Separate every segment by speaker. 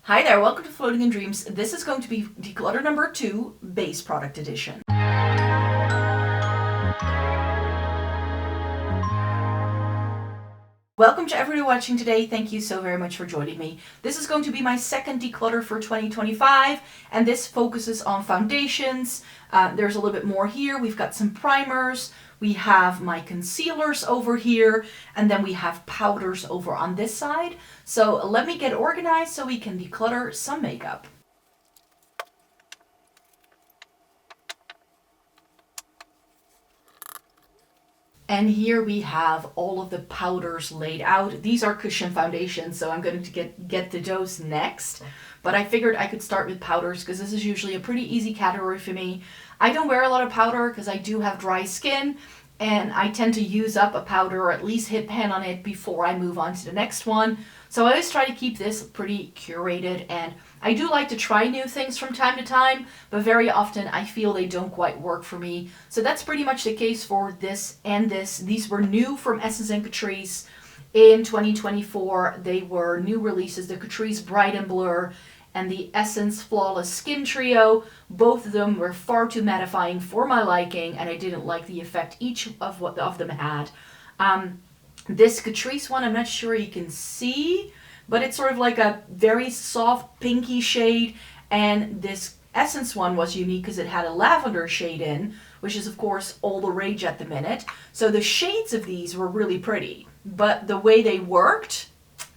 Speaker 1: Hi there, welcome to Floating in Dreams. This is going to be Declutter number 2, Base Product Edition. Welcome to everyone watching today. Thank you so very much for joining me. This is going to be my second declutter for 2025, and this focuses on foundations. There's a little bit more here. We've got some primers. We have my concealers over here, and then we have powders over on this side. So let me get organized so we can declutter some makeup. And here we have all of the powders laid out. These are cushion foundations, so I'm going to get to those next. But I figured I could start with powders because this is usually a pretty easy category for me. I don't wear a lot of powder because I do have dry skin, and I tend to use up a powder or at least hit pan on it before I move on to the next one. So I always try to keep this pretty curated, and I do like to try new things from time to time, but very often I feel they don't quite work for me. So that's pretty much the case for this and this. These were new from Essence and Catrice in 2024. They were new releases, the Catrice Bright and Blur and the Essence Flawless Skin Trio. Both of them were far too mattifying for my liking, and I didn't like the effect each of them had. This Catrice one, I'm not sure you can see, but it's sort of like a very soft pinky shade, and this Essence one was unique because it had a lavender shade in, which is of course all the rage at the minute. So the shades of these were really pretty, but the way they worked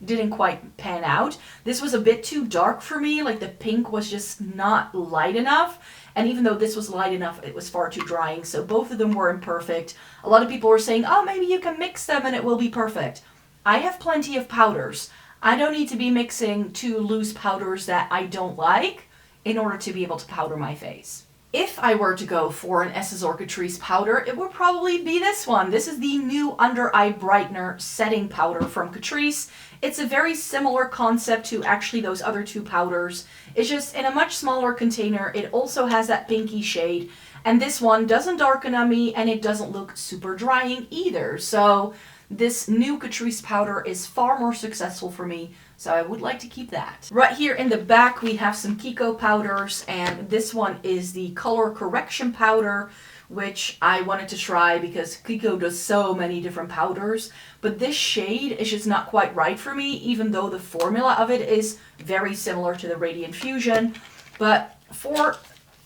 Speaker 1: didn't quite pan out. This was a bit too dark for me, like the pink was just not light enough. And even though this was light enough, it was far too drying. So both of them were imperfect. A lot of people were saying, oh, maybe you can mix them and it will be perfect. I have plenty of powders. I don't need to be mixing two loose powders that I don't like in order to be able to powder my face. If I were to go for an Essence or Catrice powder, it would probably be this one. This is the new Under Eye Brightener Setting Powder from Catrice. It's a very similar concept to actually those other two powders. It's just in a much smaller container. It also has that pinky shade. And this one doesn't darken on me, and it doesn't look super drying either. So this new Catrice powder is far more successful for me, so I would like to keep that. Right here in the back we have some Kiko powders, and this one is the Color Correction Powder, which I wanted to try because Kiko does so many different powders, but this shade is just not quite right for me, even though the formula of it is very similar to the Radiant Fusion. But for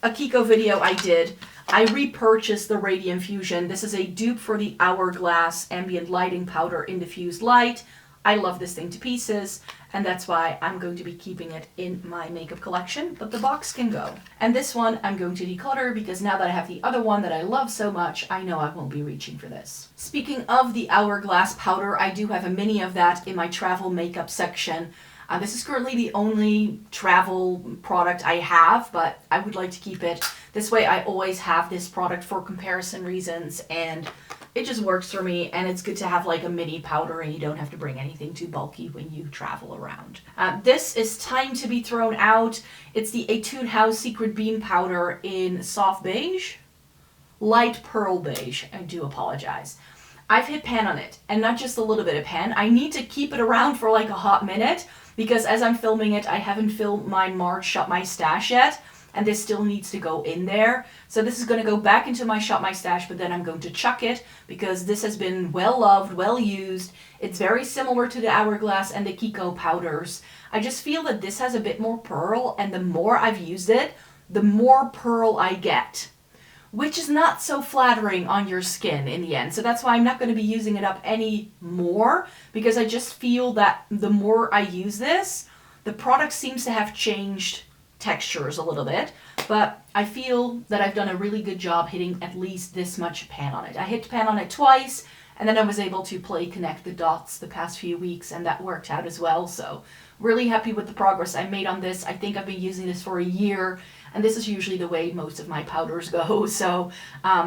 Speaker 1: a Kiko video I repurchased the Radiant Fusion. This is a dupe for the Hourglass Ambient Lighting Powder in Diffused Light. I love this thing to pieces, and that's why I'm going to be keeping it in my makeup collection, but the box can go. And this one I'm going to declutter because now that I have the other one that I love so much, I know I won't be reaching for this. Speaking of the Hourglass powder, I do have a mini of that in my travel makeup section. This is currently the only travel product I have, but I would like to keep it. This way I always have this product for comparison reasons, and it just works for me, and it's good to have like a mini powder and you don't have to bring anything too bulky when you travel around. This is time to be thrown out. It's the Etude House Secret Beam Powder in soft beige, light pearl beige. I do apologize. I've hit pan on it, and not just a little bit of pan. I need to keep it around for like a hot minute because as I'm filming it, I haven't filmed my March Shop My Stash yet, and this still needs to go in there. So this is going to go back into my Shop My Stash, but then I'm going to chuck it because this has been well loved, well used. It's very similar to the Hourglass and the Kiko powders. I just feel that this has a bit more pearl, and the more I've used it, the more pearl I get, which is not so flattering on your skin in the end. So that's why I'm not going to be using it up any more, because I just feel that the more I use this, the product seems to have changed textures a little bit, but I feel that I've done a really good job hitting at least this much pan on it. I hit pan on it twice, and then I was able to connect the dots the past few weeks, and that worked out as well. So really happy with the progress I made on this. I think I've been using this for a year, and this is usually the way most of my powders go. So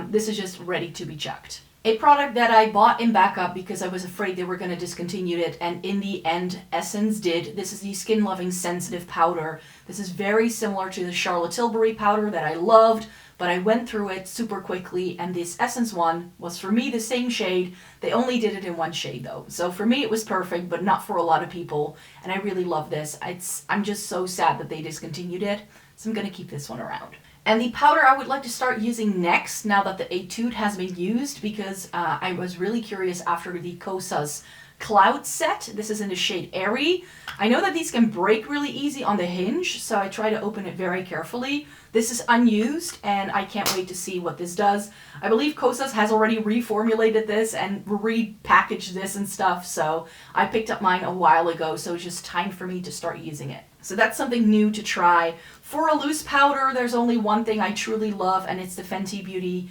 Speaker 1: this is just ready to be chucked. A product that I bought in backup because I was afraid they were going to discontinue it, and in the end Essence did. This is the Skin Loving Sensitive Powder. This is very similar to the Charlotte Tilbury powder that I loved, but I went through it super quickly, and this Essence one was for me the same shade. They only did it in one shade though. So for me it was perfect, but not for a lot of people, and I really love this. I'm just so sad that they discontinued it, so I'm gonna keep this one around. And the powder I would like to start using next, now that the Etude has been used, because I was really curious after the Kosas Cloud set. This is in the shade Airy. I know that these can break really easy on the hinge, so I try to open it very carefully. This is unused, and I can't wait to see what this does. I believe Kosas has already reformulated this and repackaged this and stuff, so I picked up mine a while ago, so it's just time for me to start using it. So that's something new to try. For a loose powder, there's only one thing I truly love, and it's the Fenty Beauty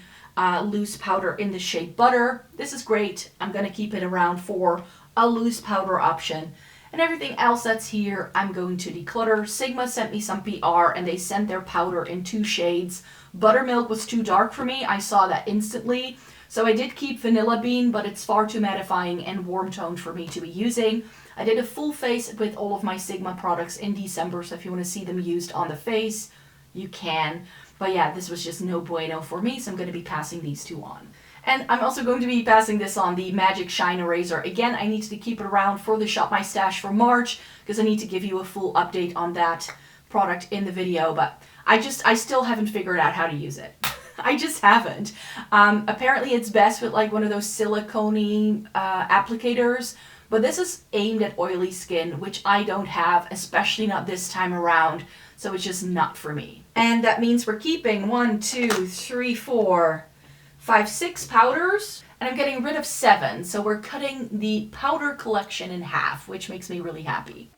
Speaker 1: loose powder in the shade Butter. This is great. I'm going to keep it around for a loose powder option. And everything else that's here, I'm going to declutter. Sigma sent me some PR, and they sent their powder in 2 shades. Buttermilk was too dark for me. I saw that instantly. So I did keep Vanilla Bean, but it's far too mattifying and warm toned for me to be using. I did a full face with all of my Sigma products in December, so if you want to see them used on the face, you can. But yeah, this was just no bueno for me, so I'm going to be passing these 2 on. And I'm also going to be passing this on, the Magic Shine Eraser. Again, I need to keep it around for the Shop My Stash for March, because I need to give you a full update on that product in the video, but I still haven't figured out how to use it. I just haven't. Apparently it's best with like one of those silicone applicators, but this is aimed at oily skin, which I don't have, especially not this time around, so it's just not for me. And that means we're keeping 1, 2, 3, 4, 5, 6 powders, and I'm getting rid of 7, so we're cutting the powder collection in half, which makes me really happy.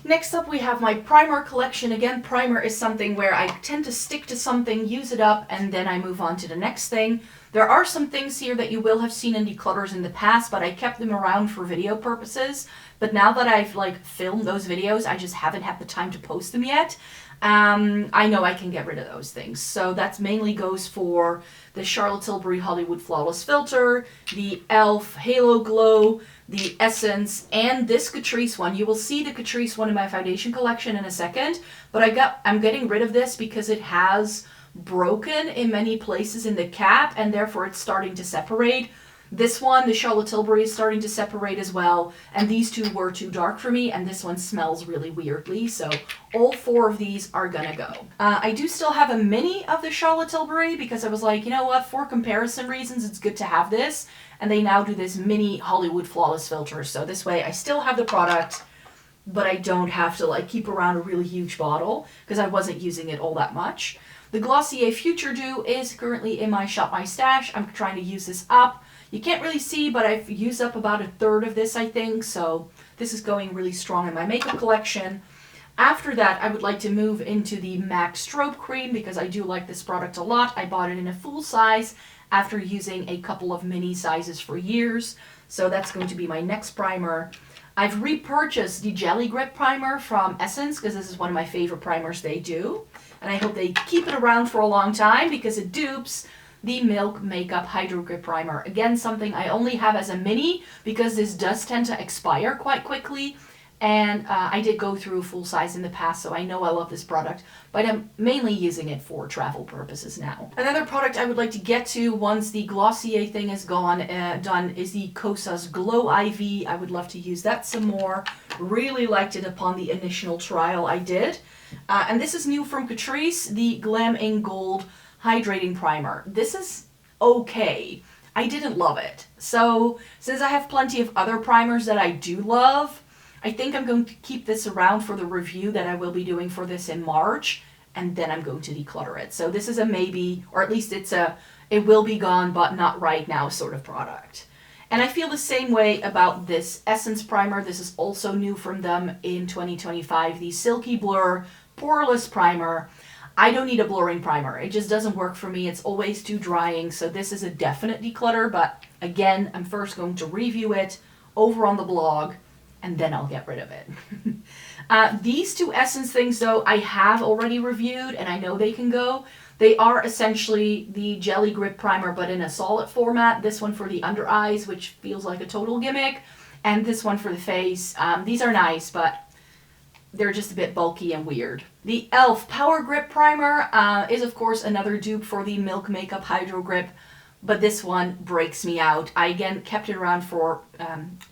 Speaker 1: Next up we have my primer collection. Again, primer is something where I tend to stick to something, use it up, and then I move on to the next thing. There are some things here that you will have seen in declutters in the past, but I kept them around for video purposes. But now that I've filmed those videos, I just haven't had the time to post them yet. I know I can get rid of those things. So that mainly goes for the Charlotte Tilbury Hollywood Flawless Filter, the e.l.f. Halo Glow, the Essence, and this Catrice one. You will see the Catrice one in my foundation collection in a second, but I'm getting rid of this because it has broken in many places in the cap, and therefore it's starting to separate. This one, the Charlotte Tilbury, is starting to separate as well, and these 2 were too dark for me, and this one smells really weirdly, so all 4 of these are gonna go. I do still have a mini of the Charlotte Tilbury because I was like, you know what, for comparison reasons, it's good to have this, and they now do this mini Hollywood Flawless Filter, so this way I still have the product, but I don't have to keep around a really huge bottle because I wasn't using it all that much. The Glossier Future Dew is currently in my Shop My Stash. I'm trying to use this up. You can't really see, but I've used up about 1/3 of this, I think, so this is going really strong in my makeup collection. After that, I would like to move into the MAC Strobe Cream because I do like this product a lot. I bought it in a full size after using a couple of mini sizes for years, so that's going to be my next primer. I've repurchased the Jelly Grip Primer from Essence because this is one of my favorite primers they do, and I hope they keep it around for a long time because it dupes the Milk Makeup Hydro Grip Primer. Again, something I only have as a mini because this does tend to expire quite quickly, and I did go through full size in the past, so I know I love this product, but I'm mainly using it for travel purposes now. Another product I would like to get to once the Glossier thing is done is the Kosas Glow IV. I would love to use that some more. Really liked it upon the initial trial I did. And this is new from Catrice, the Glam in Gold Hydrating Primer. This is okay. I didn't love it. So since I have plenty of other primers that I do love, I think I'm going to keep this around for the review that I will be doing for this in March, and then I'm going to declutter it. So this is a maybe, or at least it will be gone, but not right now sort of product. And I feel the same way about this Essence primer. This is also new from them in 2025, the Silky Blur Poreless Primer. I don't need a blurring primer. It just doesn't work for me. It's always too drying, so this is a definite declutter, but again, I'm first going to review it over on the blog, and then I'll get rid of it. These 2 Essence things, though, I have already reviewed, and I know they can go. They are essentially the Jelly Grip Primer, but in a solid format. This one for the under eyes, which feels like a total gimmick, and this one for the face. These are nice, but they're just a bit bulky and weird. The e.l.f. Power Grip Primer is, of course, another dupe for the Milk Makeup Hydro Grip, but this one breaks me out. I, again, kept it around for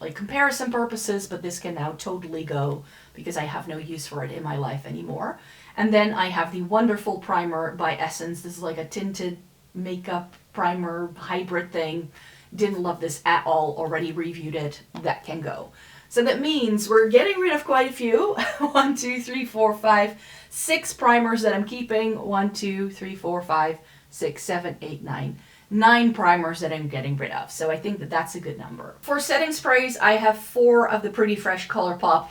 Speaker 1: like comparison purposes, but this can now totally go because I have no use for it in my life anymore. And then I have the wonderful primer by Essence. This is like a tinted makeup primer hybrid thing. Didn't love this at all, already reviewed it. That can go. So that means we're getting rid of quite a few. 1, 2, 3, 4, 5, 6 primers that I'm keeping. 1, 2, 3, 4, 5, 6, 7, 8, 9. 9 primers that I'm getting rid of. So I think that that's a good number. For setting sprays, I have 4 of the Pretty Fresh ColourPop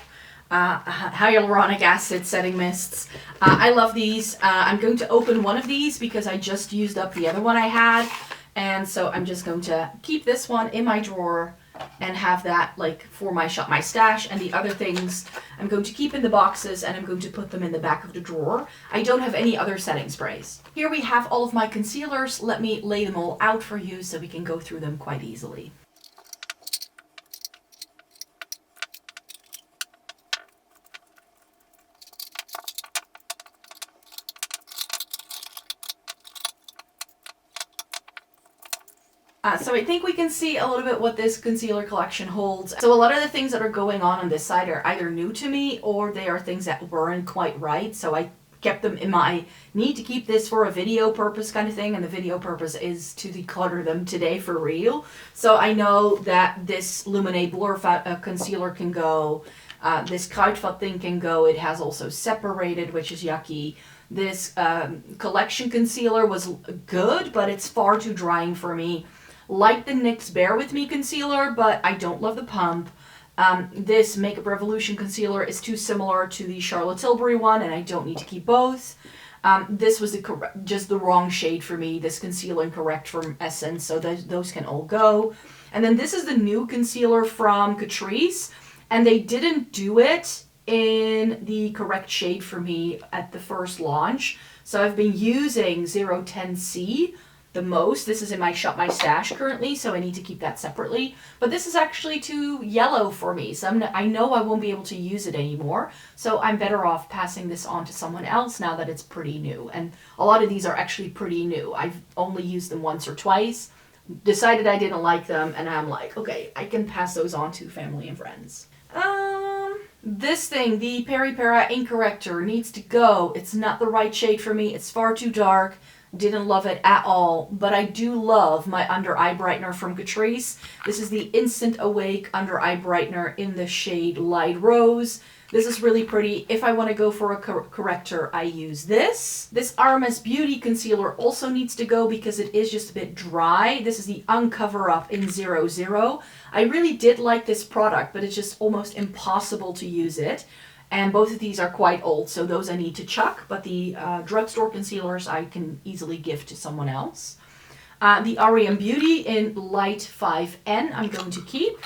Speaker 1: hyaluronic acid setting mists. I love these. I'm going to open one of these because I just used up the other one I had. And so I'm just going to keep this one in my drawer and have that like for my stash, and the other things I'm going to keep in the boxes and I'm going to put them in the back of the drawer. I don't have any other setting sprays. Here we have all of my concealers. Let me lay them all out for you so we can go through them quite easily. So I think we can see a little bit what this concealer collection holds. So a lot of the things that are going on this side are either new to me or they are things that weren't quite right. So I kept them in my need to keep this for a video purpose kind of thing. And the video purpose is to declutter them today for real. So I know that this Luminate Blur concealer can go. This Kruidvat thing can go. It has also separated, which is yucky. This collection concealer was good, but it's far too drying for me. Like the NYX Bear With Me concealer, but I don't love the pump. This Makeup Revolution concealer is too similar to the Charlotte Tilbury one, and I don't need to keep both. This was just the wrong shade for me, this Conceal and Correct from Essence, so those can all go. And then this is the new concealer from Catrice, and they didn't do it in the correct shade for me at the first launch. So I've been using 010C the most. This is in my stash currently, so I need to keep that separately. But this is actually too yellow for me, so I know I won't be able to use it anymore. So I'm better off passing this on to someone else now that it's pretty new. And a lot of these are actually pretty new. I've only used them once or twice, decided I didn't like them, and I'm like, okay, I can pass those on to family and friends. This thing, the Peri Para Ink Corrector, needs to go. It's not the right shade for me. It's far too dark. Didn't love it at all, but I do love my under eye brightener from Catrice. This is the Instant Awake under eye brightener in the shade Light Rose. This is really pretty. If I want to go for a corrector, I use this. This RMS Beauty concealer also needs to go because it is just a bit dry. This is the Uncover Up in 00. I really did like this product, but it's just almost impossible to use it. And both of these are quite old, so those I need to chuck. But the drugstore concealers I can easily give to someone else. The REM Beauty in Light 5N I'm going to keep.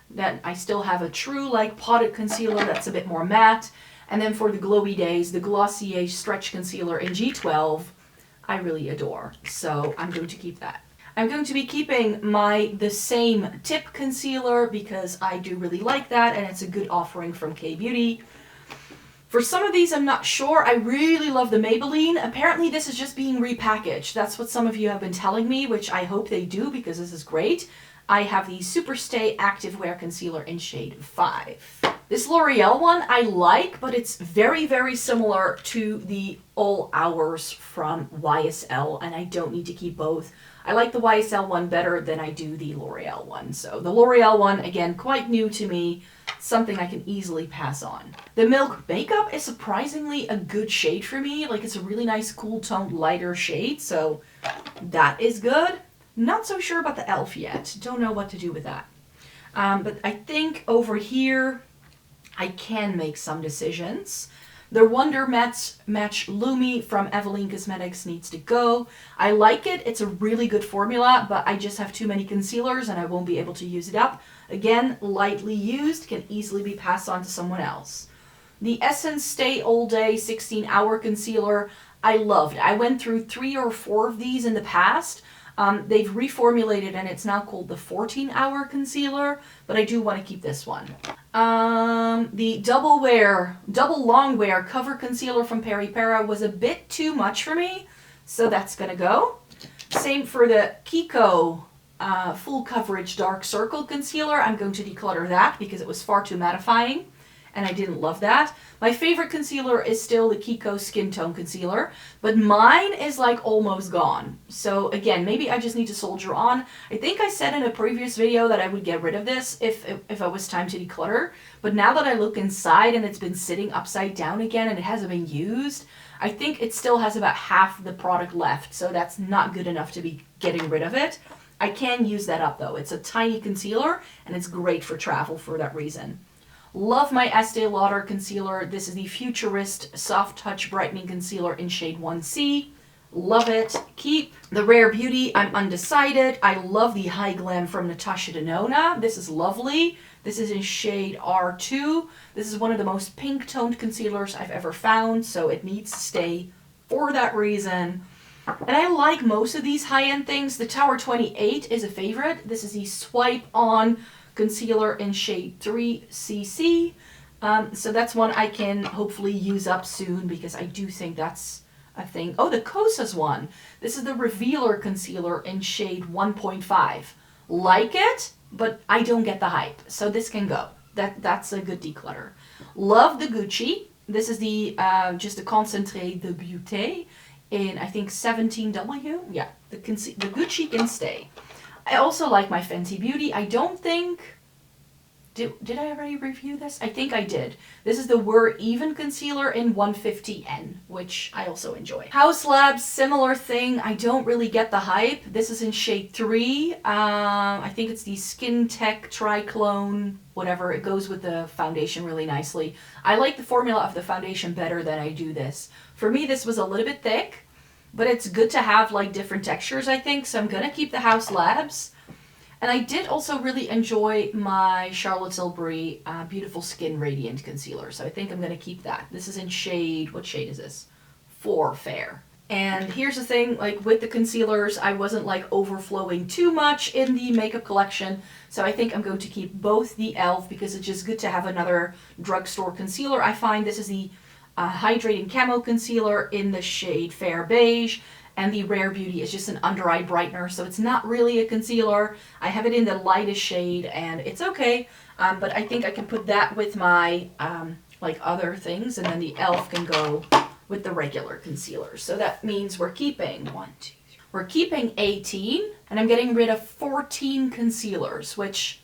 Speaker 1: Then I still have a true like potted concealer that's a bit more matte. And then for the glowy days, the Glossier Stretch Concealer in G12 I really adore. So I'm going to keep that. I'm going to be keeping the same tip concealer because I do really like that and it's a good offering from K-beauty. For some of these, I'm not sure. I really love the Maybelline. Apparently, this is just being repackaged. That's what some of you have been telling me, which I hope they do because this is great. I have the Superstay Activewear Concealer in shade 5. This L'Oreal one I like, but it's very, very similar to the All Hours from YSL, and I don't need to keep both. I like the YSL one better than I do the L'Oreal one. So the L'Oreal one, again, quite new to me. Something I can easily pass on. The Milk Makeup is surprisingly a good shade for me. Like, it's a really nice, cool toned, lighter shade. So that is good. Not so sure about the e.l.f. yet. Don't know what to do with that. But I think over here, I can make some decisions. The Wonder Match Lumi from Eveline Cosmetics needs to go. I like it. It's a really good formula, but I just have too many concealers and I won't be able to use it up. Again, lightly used, can easily be passed on to someone else. The Essence Stay All Day 16-Hour Concealer. I loved. I went through 3 or 4 of these in the past. They've reformulated and it's now called the 14-hour concealer, but I do want to keep this one. The double long wear cover concealer from Peri Para was a bit too much for me, so that's gonna go. Same for the Kiko full coverage dark circle concealer. I'm going to declutter that because it was far too mattifying and I didn't love that. My favorite concealer is still the Kiko Skin Tone Concealer, but mine is like almost gone. So again, maybe I just need to soldier on. I think I said in a previous video that I would get rid of this if it was time to declutter, but now that I look inside and it's been sitting upside down again and it hasn't been used, I think it still has about half the product left, so that's not good enough to be getting rid of it. I can use that up though. It's a tiny concealer and it's great for travel for that reason. Love my Estee Lauder concealer. This is the Futurist Soft Touch Brightening Concealer in shade 1C. Love it. Keep. The Rare Beauty, I'm undecided. I love the High Glam from Natasha Denona. This is lovely. This is in shade R2. This is one of the most pink toned concealers I've ever found, so it needs to stay for that reason. And I like most of these high-end things. The Tower 28 is a favorite. This is the Swipe On concealer in shade 3CC. So that's one I can hopefully use up soon because I do think that's a thing. Oh, the Kosas one. This is the Revealer concealer in shade 1.5. Like it, but I don't get the hype. So this can go. That's a good declutter. Love the Gucci. This is the just the Concentré de Beauté in I think 17W. Yeah, the Gucci can stay. I also like my Fenty Beauty. I don't think... Did I already review this? I think I did. This is the We're Even concealer in 150N, which I also enjoy. Haus Labs, similar thing. I don't really get the hype. This is in shade 3. I think it's the Skin Tech Triclone, whatever. It goes with the foundation really nicely. I like the formula of the foundation better than I do this. For me, this was a little bit thick, but it's good to have like different textures, I think. So I'm going to keep the Haus Labs. And I did also really enjoy my Charlotte Tilbury Beautiful Skin Radiant Concealer. So I think I'm going to keep that. This is in shade, what shade is this? 4 Fair. And here's the thing, like with the concealers, I wasn't like overflowing too much in the makeup collection. So I think I'm going to keep both the e.l.f. because it's just good to have another drugstore concealer. I find this is the Hydrating Camo Concealer in the shade Fair Beige. And the Rare Beauty is just an under eye brightener, so it's not really a concealer. I have it in the lightest shade, and it's okay. But I think I can put that with my like other things, and then the e.l.f. can go with the regular concealer. So that means we're keeping we're keeping 18, and I'm getting rid of 14 concealers, which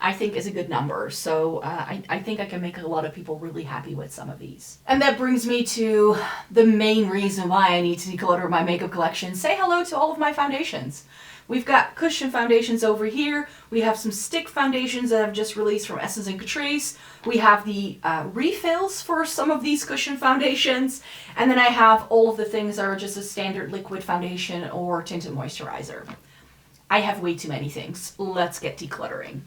Speaker 1: I think is a good number. So I think I can make a lot of people really happy with some of these. And that brings me to the main reason why I need to declutter my makeup collection. Say hello to all of my foundations. We've got cushion foundations over here. We have some stick foundations that I've just released from Essence and Catrice. We have the refills for some of these cushion foundations. And then I have all of the things that are just a standard liquid foundation or tinted moisturizer. I have way too many things. Let's get decluttering.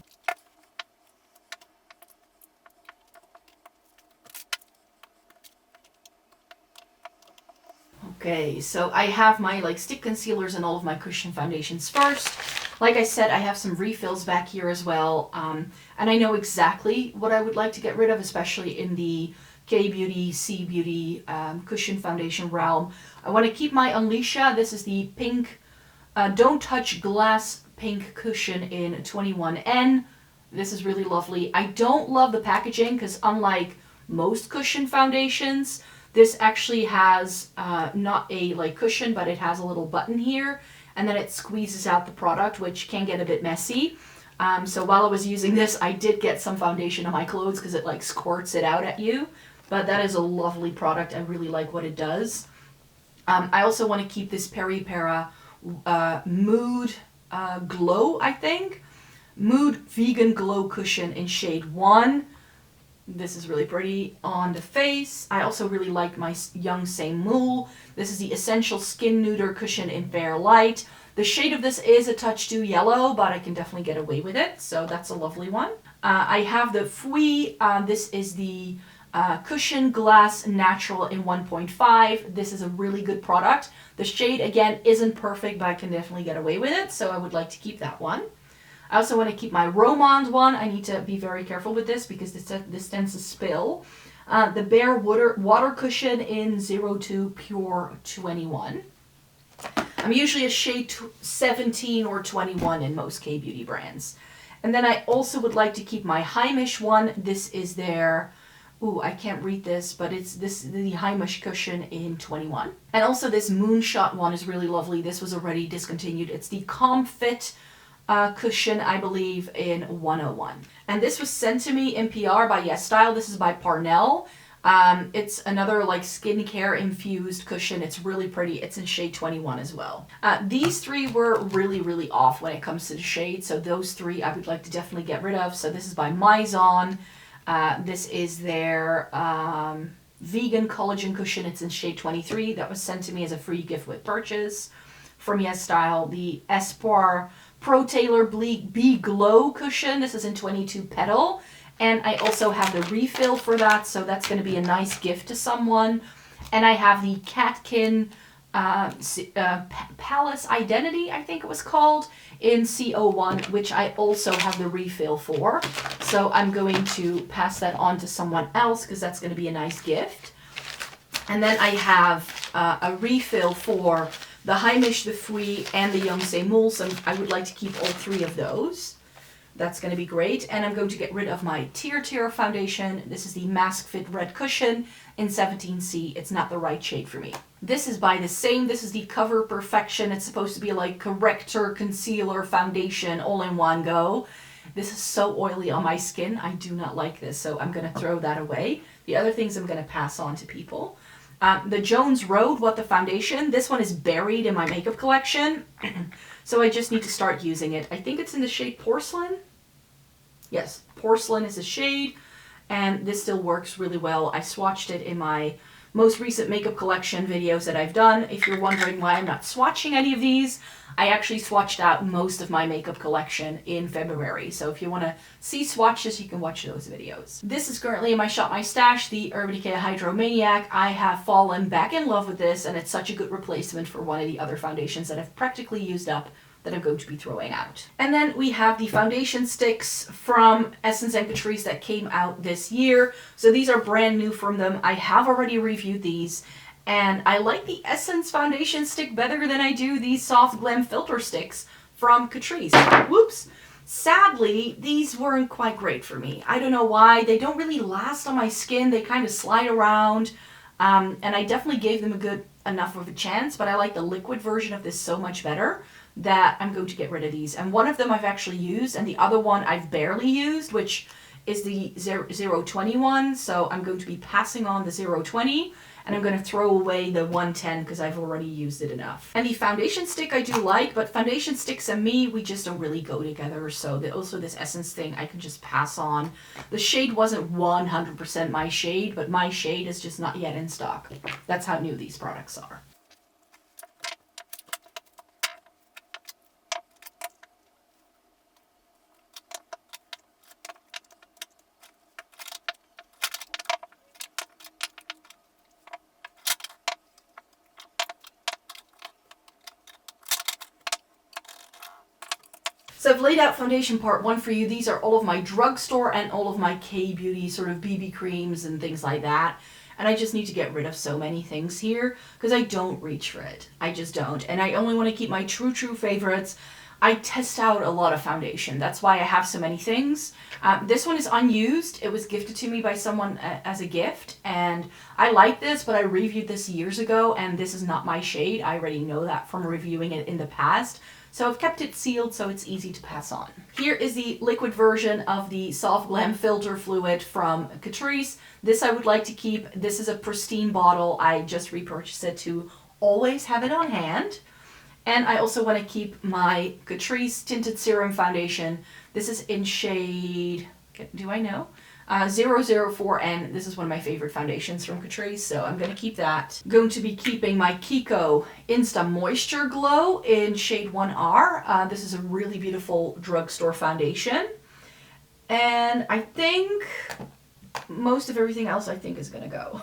Speaker 1: Okay, so I have my like stick concealers and all of my cushion foundations first. Like I said, I have some refills back here as well. And I know exactly what I would like to get rid of, especially in the K-beauty, C-beauty cushion foundation realm. I want to keep my Alicia. This is the pink Don't Touch Glass pink cushion in 21N. This is really lovely. I don't love the packaging because unlike most cushion foundations, this actually has not a like cushion, but it has a little button here, and then it squeezes out the product, which can get a bit messy. So while I was using this, I did get some foundation on my clothes because it like squirts it out at you. But that is a lovely product. I really like what it does. I also want to keep this Peri Para Mood Glow, I think. Mood Vegan Glow Cushion in shade 1. This is really pretty on the face. I also really like my Young Sae-Mool. This is the Essential Skin Neuter Cushion in Fair Light. The shade of this is a touch too yellow, but I can definitely get away with it. So that's a lovely one. I have the Fui. This is the Cushion Glass Natural in 1.5. This is a really good product. The shade, again, isn't perfect, but I can definitely get away with it, so I would like to keep that one. I also want to keep my Romand one. I need to be very careful with this because this tends to spill. The Bare Water Cushion in 02 Pure 21. I'm usually a shade 17 or 21 in most K-beauty brands. And then I also would like to keep my Heimish one. This is their, ooh, I can't read this, but it's the Heimish cushion in 21. And also this Moonshot one is really lovely. This was already discontinued. It's the Comfit cushion, I believe, in 101. And this was sent to me in PR by YESSTYLE. This is by Parnell. It's another like skincare infused cushion. It's really pretty. It's in shade 21 as well. These three were really, really off when it comes to the shade. So those three I would like to definitely get rid of. So this is by Maison. This is their vegan collagen cushion. It's in shade 23. That was sent to me as a free gift with purchase from YESSTYLE. The Espoir Pro Tailor Bee Glow cushion. This is in 22 Petal. And I also have the refill for that, so that's going to be a nice gift to someone. And I have the Catkin Palace Identity, I think it was called, in CO1, which I also have the refill for. So I'm going to pass that on to someone else because that's going to be a nice gift. And then I have a refill for the Heimish, the Fui, and the Yonsei Mul, so I would like to keep all three of those. That's going to be great. And I'm going to get rid of my Tear foundation. This is the Mask Fit Red Cushion in 17C. It's not the right shade for me. This is by the same. This is the Cover Perfection. It's supposed to be like corrector, concealer, foundation, all in one go. This is so oily on my skin. I do not like this, so I'm going to throw that away. The other things I'm going to pass on to people. The Jones Road What the Foundation. This one is buried in my makeup collection. So I just need to start using it. I think it's in the shade Porcelain. Yes, Porcelain is a shade, and this still works really well. I swatched it in my most recent makeup collection videos that I've done. If you're wondering why I'm not swatching any of these, I actually swatched out most of my makeup collection in February. So if you want to see swatches, you can watch those videos. This is currently in my Shop My Stash, the Urban Decay Hydromaniac. I have fallen back in love with this, and it's such a good replacement for one of the other foundations that I've practically used up that I'm going to be throwing out. And then we have the foundation sticks from Essence and Catrice that came out this year. So these are brand new from them. I have already reviewed these, and I like the Essence foundation stick better than I do these Soft Glam filter sticks from Catrice. Whoops. Sadly, these weren't quite great for me. I don't know why. They don't really last on my skin. They kind of slide around. And I definitely gave them a good enough of a chance, but I like the liquid version of this so much better that I'm going to get rid of these. And one of them I've actually used, and the other one I've barely used, which is the 021. So I'm going to be passing on the 020, and I'm going to throw away the 110 because I've already used it enough. And the foundation stick I do like, but foundation sticks and me, we just don't really go together. So also this Essence thing I can just pass on. The shade wasn't 100% my shade, but my shade is just not yet in stock. That's how new these products are. So I've laid out foundation part 1 for you. These are all of my drugstore and all of my K-beauty sort of BB creams and things like that. And I just need to get rid of so many things here because I don't reach for it. I just don't. And I only want to keep my true favorites. I test out a lot of foundation. That's why I have so many things. This one is unused. It was gifted to me by someone as a gift. And I like this, but I reviewed this years ago, and this is not my shade. I already know that from reviewing it in the past. So I've kept it sealed so it's easy to pass on. Here is the liquid version of the Soft Glam Filter Fluid from Catrice. This I would like to keep. This is a pristine bottle. I just repurchased it to always have it on hand. And I also want to keep my Catrice Tinted Serum Foundation. This is in shade, do I know? 004N. This is one of my favorite foundations from Catrice, so I'm going to keep that. Going to be keeping my Kiko Insta Moisture Glow in shade 1R. This is a really beautiful drugstore foundation. And I think most of everything else I think is gonna go.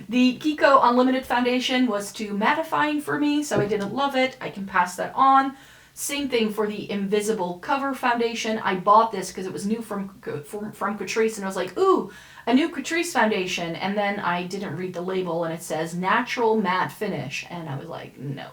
Speaker 1: The Kiko Unlimited Foundation was too mattifying for me, so I didn't love it. I can pass that on. Same thing for the Invisible Cover Foundation. I bought this because it was new from Catrice, and I was like, ooh, a new Catrice foundation. And then I didn't read the label, and it says Natural Matte Finish. And I was like, no.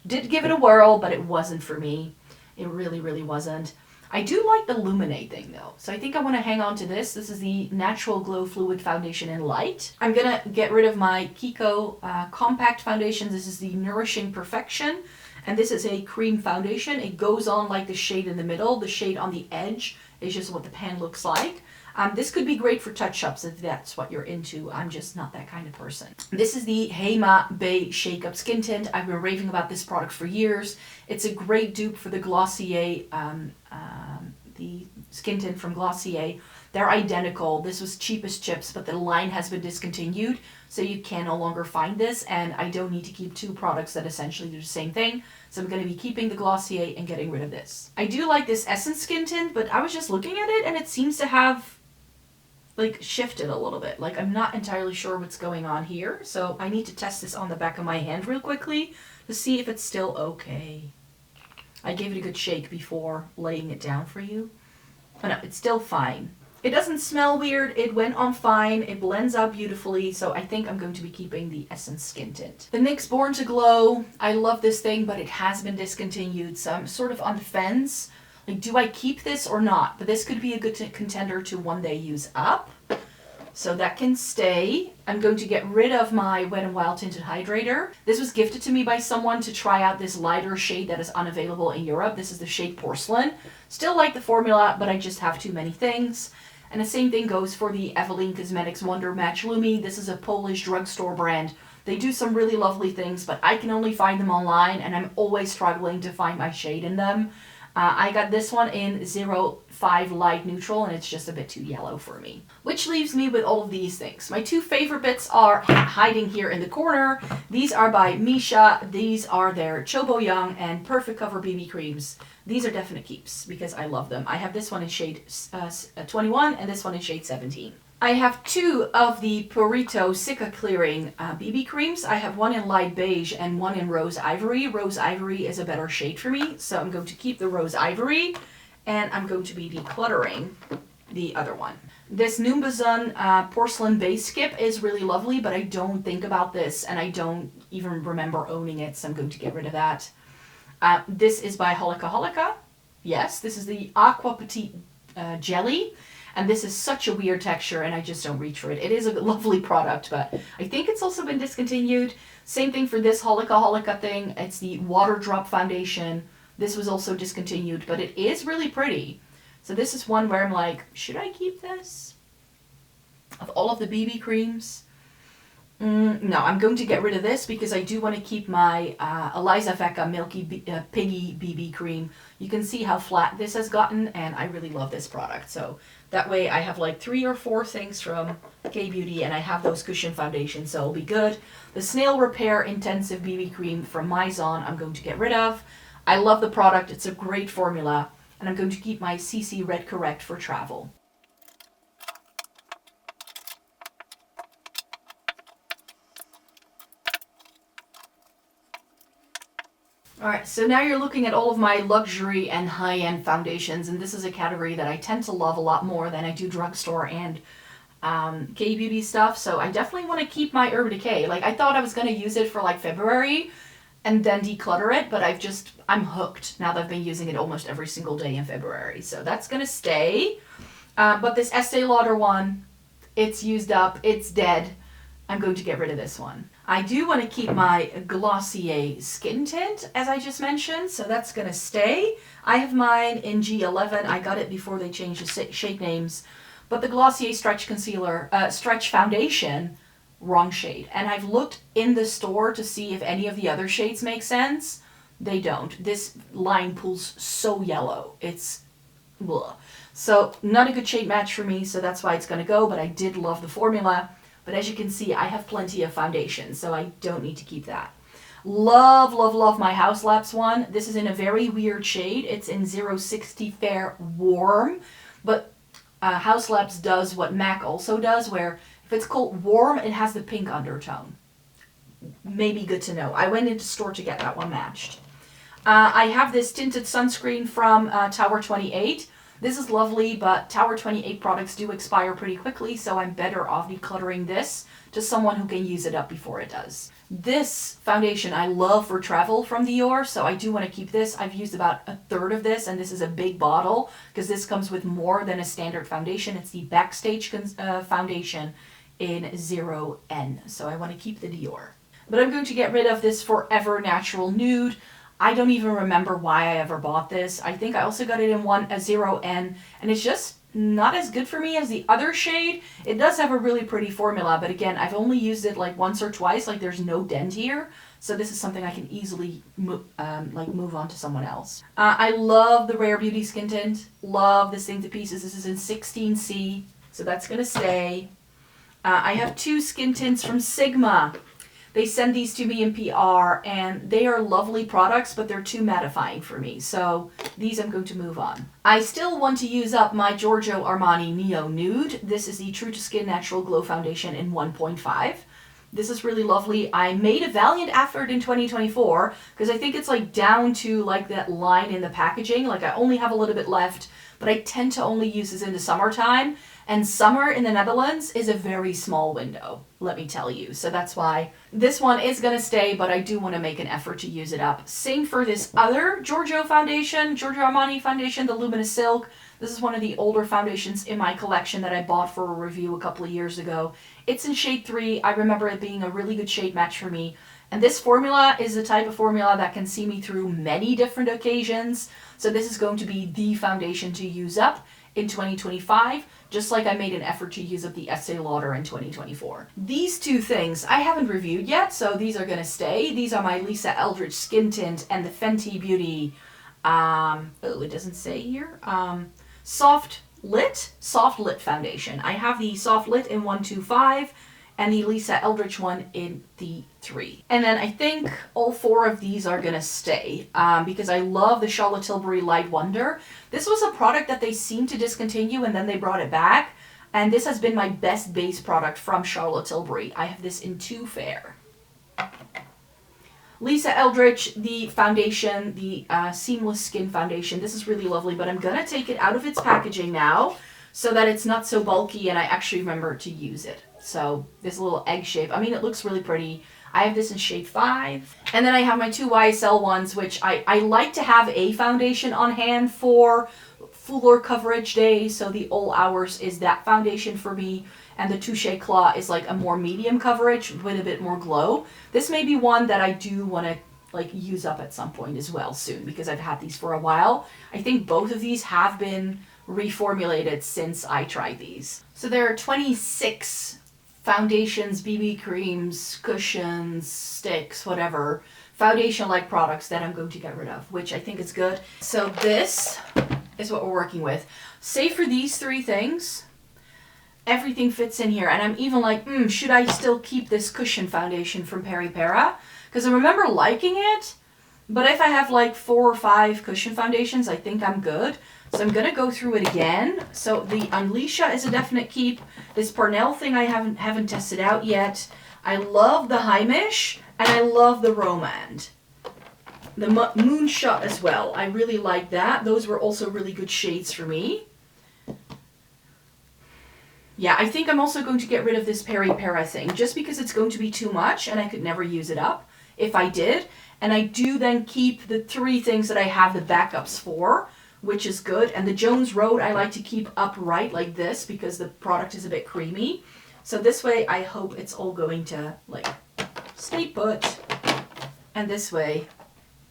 Speaker 1: Did give it a whirl, but it wasn't for me. It really, really wasn't. I do like the Luminate thing, though. So I think I want to hang on to this. This is the Natural Glow Fluid Foundation in Light. I'm going to get rid of my Kiko Compact Foundations. This is the Nourishing Perfection. And this is a cream foundation. It goes on like the shade in the middle. The shade on the edge is just what the pan looks like. This could be great for touch-ups if that's what you're into. I'm just not that kind of person. This is the Hema Bay Shake Up Skin Tint. I've been raving about this product for years. It's a great dupe for the Glossier, the skin tint from Glossier. They're identical. This was cheap as chips, but the line has been discontinued, so you can no longer find this, and I don't need to keep two products that essentially do the same thing. So I'm going to be keeping the Glossier and getting rid of this. I do like this Essence skin tint, but I was just looking at it, and it seems to have like shifted a little bit. Like I'm not entirely sure what's going on here, so I need to test this on the back of my hand real quickly to see if it's still okay. I gave it a good shake before laying it down for you. Oh no, it's still fine. It doesn't smell weird, it went on fine, it blends out beautifully, so I think I'm going to be keeping the Essence Skin Tint. The NYX Born to Glow, I love this thing, but it has been discontinued, so I'm sort of on the fence. Like, do I keep this or not? But this could be a good contender to one day use up. So that can stay. I'm going to get rid of my Wet n Wild Tinted Hydrator. This was gifted to me by someone to try out this lighter shade that is unavailable in Europe. This is the shade Porcelain. Still like the formula, but I just have too many things. And the same thing goes for the Eveline Cosmetics Wonder Match Lumi. This is a Polish drugstore brand. They do some really lovely things, but I can only find them online, and I'm always struggling to find my shade in them. I got this one in 05 Light Neutral, and it's just a bit too yellow for me. Which leaves me with all of these things. My two favorite bits are hiding here in the corner. These are by Misha. These are their Chobo Young and Perfect Cover BB creams. These are definite keeps because I love them. I have this one in shade 21 and this one in shade 17. I have two of the Purito Cica Clearing BB creams. I have one in light beige and one in rose ivory. Rose ivory is a better shade for me, so I'm going to keep the rose ivory, and I'm going to be decluttering the other one. This Numbazun Porcelain Base Skip is really lovely, but I don't think about this, and I don't even remember owning it, so I'm going to get rid of that. This is by Holika Holika. Yes, this is the Aqua Petite Jelly. And this is such a weird texture, and I just don't reach for it. It is a lovely product, but I think it's also been discontinued. Same thing for this Holika Holika thing. It's the Water Drop Foundation. This was also discontinued, but it is really pretty. So this is one where I'm like, should I keep this? Of all of the BB creams? No, I'm going to get rid of this because I do want to keep my Eliza Vecca Milky Piggy BB cream. You can see how flat this has gotten, and I really love this product. So that way I have like 3 or 4 things from K-beauty, and I have those cushion foundations, so it'll be good. The Snail Repair Intensive BB cream from Maison I'm going to get rid of. I love the product. It's a great formula, and I'm going to keep my CC Red Correct for travel. Alright, so now you're looking at all of my luxury and high-end foundations, and this is a category that I tend to love a lot more than I do drugstore and K-beauty stuff, so I definitely want to keep my Urban Decay. Like, I thought I was going to use it for like February and then declutter it, but I'm hooked now that I've been using it almost every single day in February, so that's going to stay. But this Estee Lauder one, it's used up, it's dead. I'm going to get rid of this one. I do want to keep my Glossier Skin Tint, as I just mentioned, so that's going to stay. I have mine in G11. I got it before they changed the shade names. But the Glossier Stretch Concealer, Stretch Foundation, wrong shade. And I've looked in the store to see if any of the other shades make sense. They don't. This line pulls so yellow. It's blah. So not a good shade match for me, so that's why it's going to go, but I did love the formula. But as you can see, I have plenty of foundation, so I don't need to keep that. Love, love, love my House Labs one. This is in a very weird shade. It's in 060 Fair Warm, but House Labs does what MAC also does, where if it's cold warm, it has the pink undertone. Maybe good to know. I went into store to get that one matched. I have this tinted sunscreen from Tower 28. This is lovely, but Tower 28 products do expire pretty quickly, so I'm better off decluttering this to someone who can use it up before it does. This foundation I love for travel from Dior, so I do want to keep this. I've used about a third of this, and this is a big bottle because this comes with more than a standard foundation. It's the Backstage foundation in 0N, so I want to keep the Dior. But I'm going to get rid of this Forever Natural Nude. I don't even remember why I ever bought this. I think I also got it in 0N, and it's just not as good for me as the other shade. It does have a really pretty formula, but again, I've only used it like once or twice. Like there's no dent here, so this is something I can easily move on to someone else. I love the Rare Beauty Skin Tint. Love this thing to pieces. This is in 16C, so that's gonna stay. I have 2 skin tints from Sigma. They send these to me in PR, and they are lovely products, but they're too mattifying for me. So these I'm going to move on. I still want to use up my Giorgio Armani Neo Nude. This is the True to Skin Natural Glow Foundation in 1.5. This is really lovely. I made a valiant effort in 2024 because I think it's like down to like that line in the packaging. Like I only have a little bit left, but I tend to only use this in the summertime. And summer in the Netherlands is a very small window, let me tell you. So that's why this one is going to stay, but I do want to make an effort to use it up. Same for this other Giorgio Armani foundation, the Luminous Silk. This is one of the older foundations in my collection that I bought for a review a couple of years ago. It's in shade 3. I remember it being a really good shade match for me. And this formula is the type of formula that can see me through many different occasions. So this is going to be the foundation to use up in 2025, just like I made an effort to use up the Estee Lauder in 2024. These 2 things I haven't reviewed yet, so these are going to stay. These are my Lisa Eldridge Skin Tint and the Fenty Beauty, it doesn't say here, Soft Lit foundation. I have the Soft Lit in 125 and the Lisa Eldridge one in the 3. And then I think all 4 of these are gonna stay because I love the Charlotte Tilbury Light Wonder. This was a product that they seemed to discontinue and then they brought it back. And this has been my best base product from Charlotte Tilbury. I have this in 2 Fair. Lisa Eldridge, the foundation, the Seamless Skin Foundation. This is really lovely, but I'm gonna take it out of its packaging now so that it's not so bulky and I actually remember to use it. So this little egg shape, I mean, it looks really pretty. I have this in shade 5. And then I have my 2 YSL ones, which I like to have a foundation on hand for fuller coverage days. So the All Hours is that foundation for me. And the Touche Claw is like a more medium coverage with a bit more glow. This may be one that I do want to like use up at some point as well soon because I've had these for a while. I think both of these have been reformulated since I tried these. So there are 26 foundations, BB creams, cushions, sticks, whatever, foundation-like products that I'm going to get rid of, which I think is good. So this is what we're working with. Save for these 3 things, everything fits in here. And I'm even like, should I still keep this cushion foundation from Peri Para? Because I remember liking it, but if I have like 4 or 5 cushion foundations, I think I'm good. So I'm gonna go through it again. So the Unleasha is a definite keep. This Parnell thing I haven't tested out yet. I love the Heimish and I love the Romand. The Moonshot as well. I really like that. Those were also really good shades for me. Yeah, I think I'm also going to get rid of this Peri Para thing just because it's going to be too much and I could never use it up if I did. And I do then keep the 3 things that I have the backups for, which is good. And the Jones Road I like to keep upright like this because the product is a bit creamy. So this way I hope it's all going to like stay put. And this way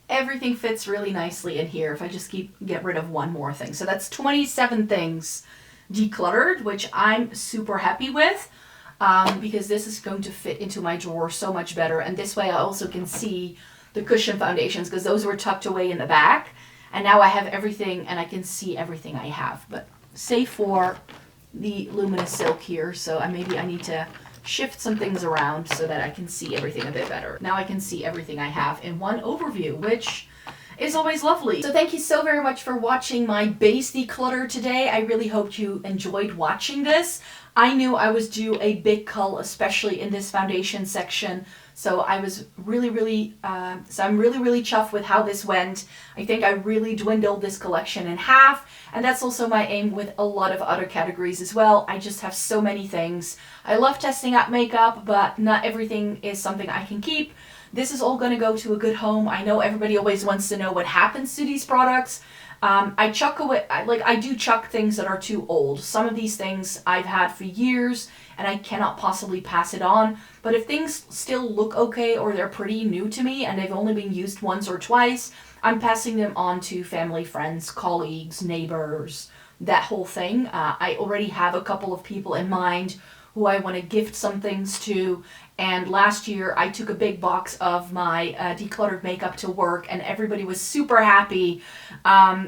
Speaker 1: everything fits really nicely in here if I just get rid of 1 more thing. So that's 27 things decluttered, which I'm super happy with because this is going to fit into my drawer so much better. And this way I also can see the cushion foundations because those were tucked away in the back. And now I have everything and I can see everything I have, but save for the Luminous Silk here. So maybe I need to shift some things around so that I can see everything a bit better. Now I can see everything I have in one overview, which is always lovely. So thank you so very much for watching my base declutter today. I really hope you enjoyed watching this. I knew I was due a big cull, especially in this foundation section. So I was I'm really chuffed with how this went. I think I really dwindled this collection in half, and that's also my aim with a lot of other categories as well. I just have so many things. I love testing out makeup, but not everything is something I can keep. This is all going to go to a good home. I know everybody always wants to know what happens to these products. I chuck away, I do chuck things that are too old. Some of these things I've had for years and I cannot possibly pass it on. But if things still look okay or they're pretty new to me and they've only been used once or twice, I'm passing them on to family, friends, colleagues, neighbors, that whole thing. I already have a couple of people in mind who I want to gift some things to. And last year I took a big box of my decluttered makeup to work, and everybody was super happy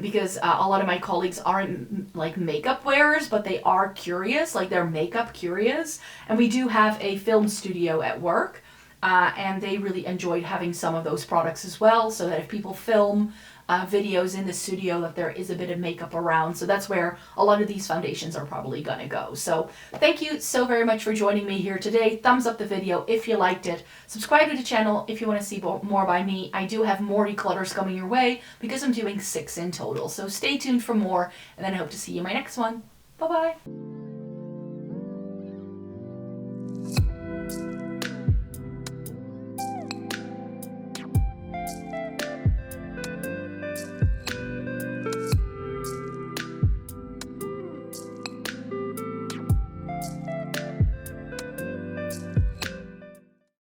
Speaker 1: because a lot of my colleagues aren't like makeup wearers, but they are curious, like they're makeup curious. And we do have a film studio at work, and they really enjoyed having some of those products as well, so that if people film videos in the studio, that there is a bit of makeup around. So that's where a lot of these foundations are probably gonna go. So thank you so very much for joining me here today. Thumbs up the video if you liked it. Subscribe to the channel if you want to see more by me. I do have more declutters coming your way because I'm doing 6 in total. So stay tuned for more, and then I hope to see you in my next one. Bye bye.